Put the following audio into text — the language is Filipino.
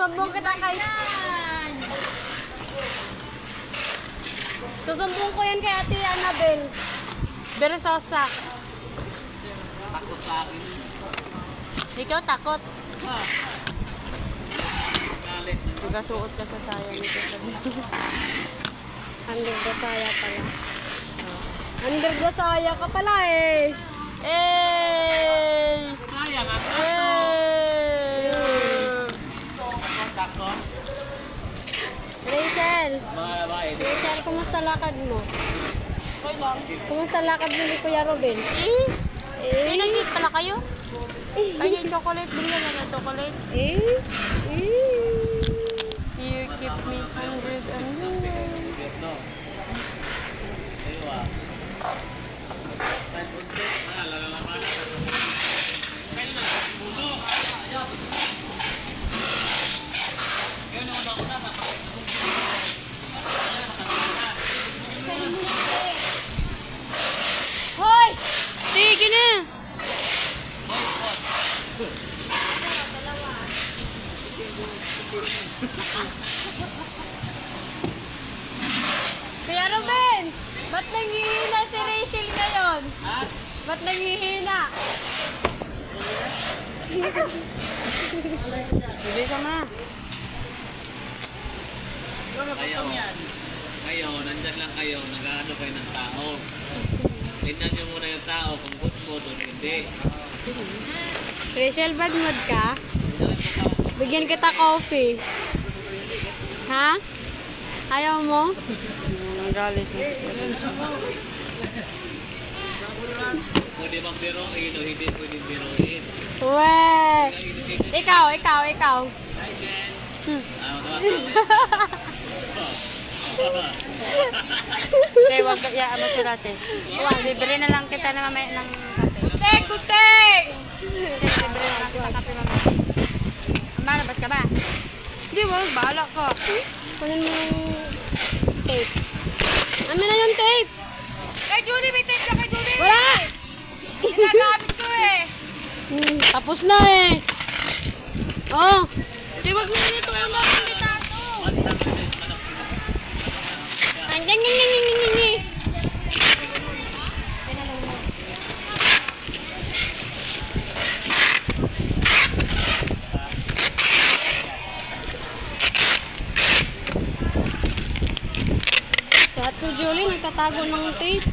Susumbong kita kay... Susumbong ko yan kay Ate Annabel. Beresosa. Takot sa akin. Ikaw takot. Galit. Nagasuot ka sa sayang nito. Under the saya pala. Under the saya ka pala eh. Eh! Sayang ang aso. Eh! Takot. Rachel! Mga babae. Rachel, kumusta lakad mo? Okay lang. Kumusta lakad mo ni Kuya Robin? Pinag-eat pala kayo? Ay, yung chocolate. Bilhin na ng chocolate. You keep me hungry and No. Ayo ah. Time unti. Lalalaman na. Kailan puso. Ngayon na una na. Hoy! sige na. Kuya Robin! Ba't nanghihina si Rachel ngayon? Ha? Ba't nanghihina? Bilisan mo na. Ngayon, nandyan lang kayo, nag-ano kayo ng tao. Tignan nyo muna yung tao kung good mood o hindi. Rachel, bad mood ka? Bigyan kita coffee. Ha? Ayaw mo? Ang galit mo. Pwede bang biruin o hindi pwedeng biruin? Weh! Ikaw. Hi, Jen! Okay, wag kaya mo sila ate. Libre na lang kita na mamaya ng kape. Kutek! Libre na lang kita kape mamaya. Malabas ka ba? Hindi, wag. Bahala ka. Kunin mo yung tape. Amin na yung tape! Kay Julie, may tape ka kay Julie. Wala! Ginagamit ko eh. Tapos na eh. Oh! Hindi, wag mo nito ko na pinditato. Ang Si Ate Julie nagtatago ng tape.